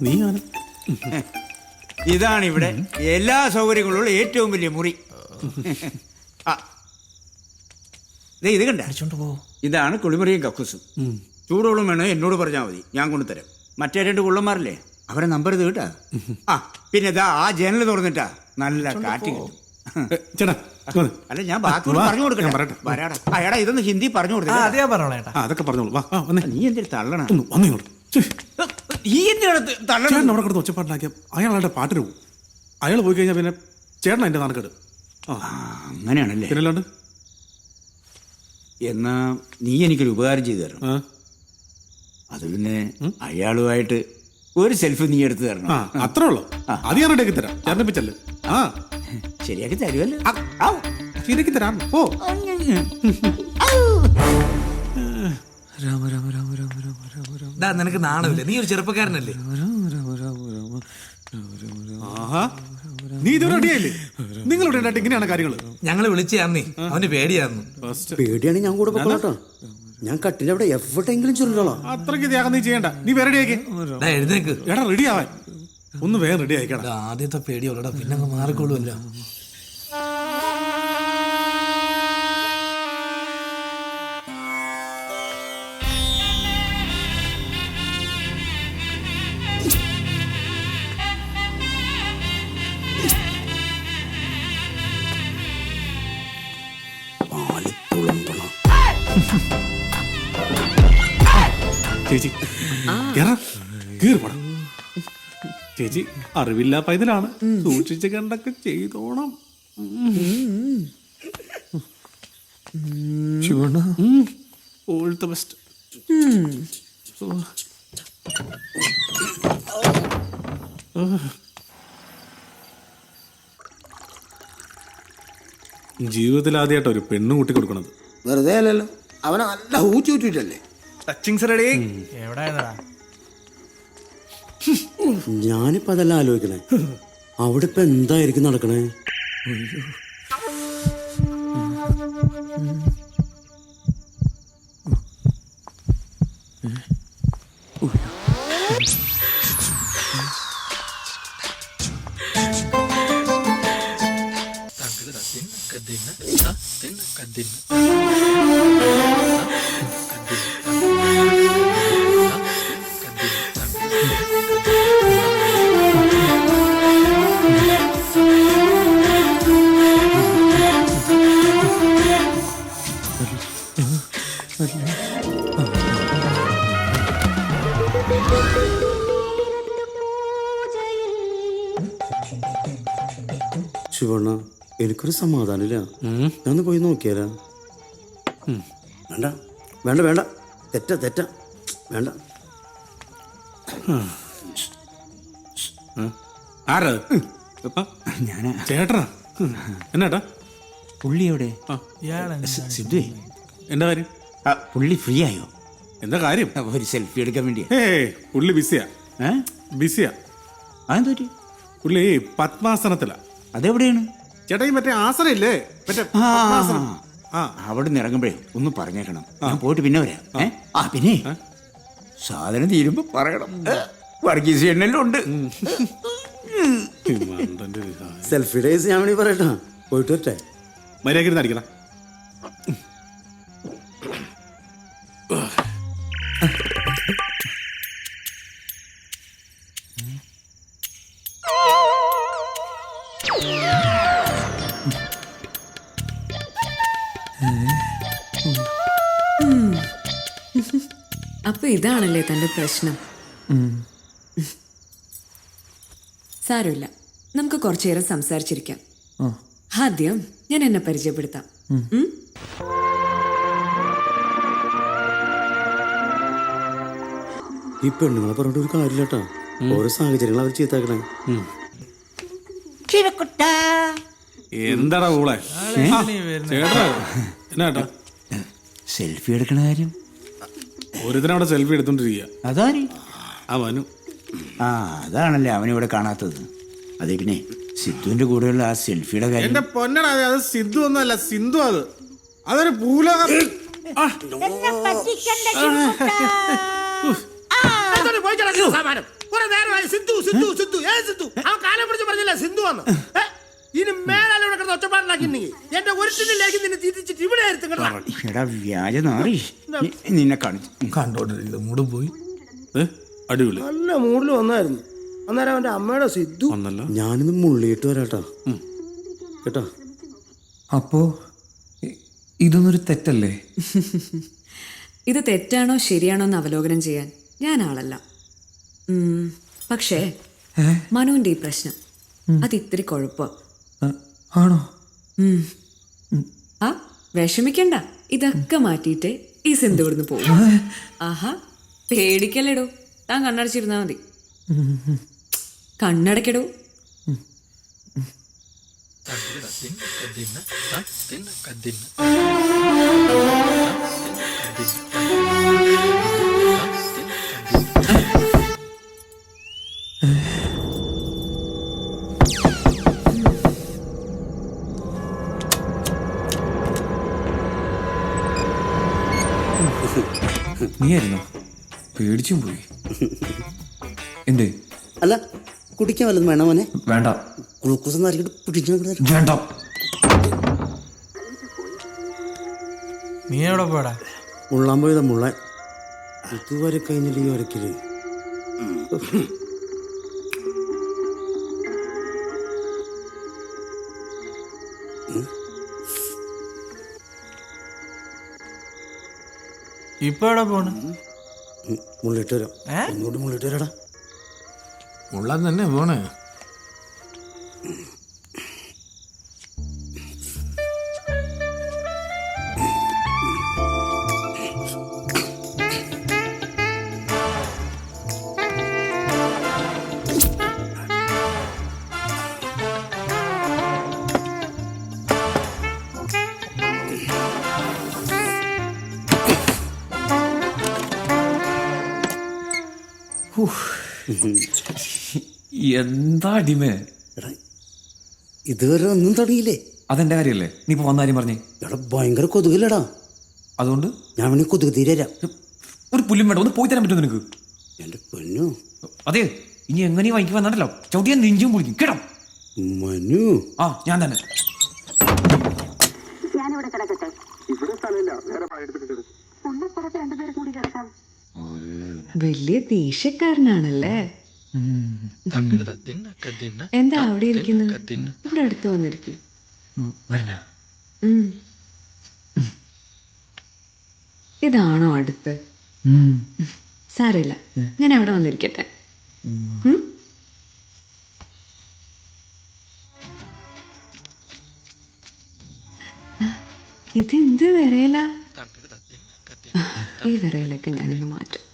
നീ ഇതാണ് ഇവിടെ എല്ലാ സൗകര്യങ്ങളുള്ള ഏറ്റവും വലിയ മുറി. ഇത് കണ്ട, ഇതാണ് കുളിമുറിയും കക്കൂസും. ചൂടോളം വേണോ എന്നോട് പറഞ്ഞാൽ മതി, ഞാൻ കൊണ്ടുതരാം. മറ്റേ 2 കുള്ളന്മാരല്ലേ, അവരെ നമ്പർ ഇത് കേട്ടാ. പിന്നെ ഇതാ ആ ജനൽ തുറന്നിട്ടാ നല്ല കാറ്റ് കിട്ടും. അല്ല ഞാൻ ബാക്കി പറഞ്ഞു കൊടുക്കട്ടെ. അയാടാ ഇതൊന്ന് ഹിന്ദി പറഞ്ഞു കൊടുത്തേ. അതൊക്കെ പറഞ്ഞോളൂ. നീ എന്തിനു തള്ളണ? നീ എന്തിനാണ് തള്ളണ? അവിടെ കിടന്ന് ഒച്ചപ്പാട്ടിലാക്കിയ അയാളുടെ പാട്ടിന് പോകും. അയാൾ പോയി കഴിഞ്ഞാൽ പിന്നെ ചേട്ടൻ എന്റെ നാണക്കേട്. അങ്ങനെയാണല്ലേ? പിന്നല്ലാണ്ട്. എന്നാ നീ എനിക്കൊരു ഉപകാരം ചെയ്തു തരണം. അത് പിന്നെ അയാളുമായിട്ട് ഒരു സെൽഫി നീ എടുത്തു തരണം. അത്രേ ഉള്ളൂ. അത് ഞാൻ റെഡിയാക്കി തരാം. ചേർന്നിപ്പിച്ചല്ലേ? ശരിയാക്കി തരുമല്ലോ. ശരിയാക്കി തരാം. ഓ രാമ രാമ രാമ രാമ രാമ രാമ രാമ. നിനക്ക് നാണമില്ല? നീ ഒരു ചെറുപ്പക്കാരനല്ലേ? നീ ഇത് റെഡിയായില്ലേ? നിങ്ങൾ ഇവിടെ ഉണ്ടായിട്ട് ഇങ്ങനെയാണ് കാര്യങ്ങൾ. ഞങ്ങള് വിളിച്ചാന്നേ, അവന് പേടിയായിരുന്നു. പേടിയാണ് ഞാൻ കൂടെ പോകട്ടോ. ഞാൻ കട്ടിലവിടെ എവിടെയെങ്കിലും ചൊല്ലോളാം. അത്രയ്ക്ക് ത്യാഗം നീ ചെയ്യണ്ട. നീ വേറെ റെഡിയാക്കി. എഴുന്നേക്ക്. എടാ റെഡി ആവാൻ ഒന്ന് വേഗം റെഡി ആയിക്കടാ. ആദ്യത്തെ പേടിയുള്ളടാ, പിന്നെ അങ്ങ് മാറിക്കൊള്ളുമല്ലോ. ചേച്ചി കേറിപ്പട. ചേച്ചി അറിവില്ല പൈതലാണ്, സൂക്ഷിച്ച് കണ്ടൊക്കെ ചെയ്തോണം. All the best. ജീവിതത്തിൽ ആദ്യമായിട്ട് ഒരു പെണ്ണു കൂട്ടി കൊടുക്കണത്. വെറുതെ അല്ലല്ലോ, അവനെ നല്ല ഊറ്റി ഊറ്റിട്ടല്ലേ. ഞാനിപ്പോ അതെല്ലാം ആലോചിക്കണേ. അവിടെ ഇപ്പൊ എന്തായിരിക്കും നടക്കണേ? ശിവണ്ണ, എനിക്കൊരു സമാധാനമില്ല. ഞാനൊന്ന് പോയി നോക്കിയാലാ? വേണ്ട വേണ്ട വേണ്ട, തെറ്റ തെറ്റ വേണ്ട. ആരാ? ഞാനാ. ചേട്ടനാ? എന്നാട്ടാ? പുള്ളി എവിടെ? സിദ്ധു, എന്താ കാര്യം? പുള്ളി ഫ്രീ ആയോ? എന്താ കാര്യം? ഒരു സെൽഫി എടുക്കാൻ വേണ്ടിയാ. പുള്ളി ബിസിയാ. ബിസിയാ. അതെന്തോറ്റി? പുള്ളി പത്മാസനത്തിലാ. അതെവിടെയാണ് ചേട്ടാ? ഈ മറ്റേ ആസനയില്ലേ, മറ്റേ അവിടെ നിന്ന് ഇറങ്ങുമ്പോഴേ ഒന്ന് പറഞ്ഞേക്കണം. ഞാൻ പോയിട്ട് പിന്നെ വരാം. പിന്നെ സാധനം തീരുമ്പോ പറയണം. വർഗീസ് എണ്ണെല്ലാം ഉണ്ട്. സെൽഫി ഡേയ്സ് ഞാൻ വേണ്ടി പറയട്ടാ. പോയിട്ട് വരട്ടെ. മര്യാദ അടിക്കണം. അപ്പൊ ഇതാണല്ലേ തന്റെ പ്രശ്നം? സാരമില്ല, നമുക്ക് കുറച്ചേരം സംസാരിച്ചിരിക്കാം. ആദ്യം ഞാൻ എന്നെ പരിചയപ്പെടുത്താം. ഈ പെണ്ണുങ്ങളെ പറഞ്ഞിട്ട് ഒരു കാര്യമില്ലട്ടാ. ഓരോ സാഹചര്യങ്ങൾ അവർ ചീത്താക്കണേ. എന്താടാ ഊളെ? ചേട്ടാ എന്നാട്ടാ? സെൽഫി എടുക്കണ കാര്യം ഒരുത്തനവിടെ സെൽഫി എടുത്തോണ്ടിരിക്കുക. അതാര്? അവനു. അതാണല്ലേ അവനിവിടെ കാണാത്തത്. അതെ, പിന്നെ സിദ്ധുവിന്റെ കൂടെയുള്ള ആ സെൽഫിയുടെ കാര്യം. എന്റെ പൊന്നടാ, അത് സിദ്ധു ഒന്നുമല്ല, സിന്ധു. അത് അതൊരു ഭൂലോകം. എന്താണ് പോയി കിടക്കുന്ന സാമാനം? കുറെ നേരമായി സിന്ധു സിന്ധു സിന്ധു ഏത് സിന്ധു? അവൻ കാലം പിടിച്ച് പറഞ്ഞില്ല സിന്ധു വന്ന്. ഇനി മേലാൽ ഇവിടെ കിടന്ന് ഒച്ചപ്പാടുണ്ടാക്കിണ്ടെങ്കിൽ എന്റെ ഒരു ടിന്നിലേക്ക് നിന്നെ തിരിച്ചിട്ട് ഇവിടെ ആയിരുന്നു കേട്ടോ. എടാ വ്യാജ നാറി, നിന്നെ കാണിച്ചു. കണ്ടോണ്ടിരിക്കുന്നത് മൂടും പോയി. അടിപൊളി. നല്ല മൂഡിൽ വന്നായിരുന്നു. അന്നേരം അവന്റെ അമ്മയുടെ സിദ്ധു വന്നല്ലോ. ഞാനിന്ന് മുള്ളിയിട്ട് വരാട്ടാ കേട്ടാ. അപ്പോ ഇതൊന്നൊരു തെറ്റല്ലേ? ഇത് തെറ്റാണോ ശരിയാണോ എന്ന് അവലോകനം ചെയ്യാൻ ഞാൻ ആളല്ല. പക്ഷേ മനുവിന്റെ ഈ പ്രശ്നം അത് ഇത്തിരി കുഴപ്പം. ആണോ? ആ വിഷമിക്കണ്ട, ഇതൊക്കെ മാറ്റിയിട്ട് ഈ സിന്ധു ഇവിടുന്ന് പോകും. ആഹാ പേടിക്കല്ലേടോ, താൻ കണ്ണടച്ചിരുന്നാ മതി. കണ്ണടക്കടോ. നീയായിരുന്നോ? പേടിച്ചും പോയി. എന്തേ? അല്ല കുടിക്കാൻ വല്ലതും വേണോ മോനെ? വേണ്ട. ഗ്ലൂക്കോസ് ഒന്ന് അറിയിട്ട് പിടിച്ചു. വേണ്ട. നീ എവിടെ പോടാ? മുള്ളാൻ പോയതാ മുള്ളാൻ. ഇതുവരെ കഴിഞ്ഞിട്ട് ഈ വരക്കില് ഇപ്പൊ എവിടെ പോണ്? മുള്ളിട്ട് വരാം. ഒന്നുകൂടി മുള്ളിട്ട് വരാടാ. ഉള്ളത് തന്നെ പോണ്. എന്താ അടിമേ? എടാ ഇതുവരെ ഒന്നും തുടങ്ങിയില്ലേ? അതെന്റെ കാര്യല്ലേ? നീ ഇപ്പൊ വന്ന കാര്യം പറഞ്ഞേ. എടാ ഭയങ്കര കൊതുകില്ലടാ. അതുകൊണ്ട് ഞാൻ വേണേ കൊതുക് തീരാം. ഒരു പുല്ലും വേണ്ട, ഒന്ന് പോയി തരാൻ പറ്റുമോ നിനക്ക്? എന്റെ പൊന്നു അതെ, ഇനി എങ്ങനെയും വൈകി വന്നിട്ടല്ലോ ചവിട്ടിയാൻ നെഞ്ചും പൊളിക്കും കേട്ടോ. മനു. ആ ഞാൻ തന്നെ. വലിയ ദേഷ്യക്കാരനാണല്ലേ. എന്താ അവിടെ ഇരിക്കുന്നത്? ഇവിടെ അടുത്ത് വന്നിരിക്കും. ഇതാണോ അടുത്ത്? സാരമില്ല, ഞാൻ അവിടെ വന്നിരിക്കട്ടെ. ഇതെന്ത് വിറയല? ഈ വിറയലൊക്കെ ഞാനിന്ന് മാറ്റും.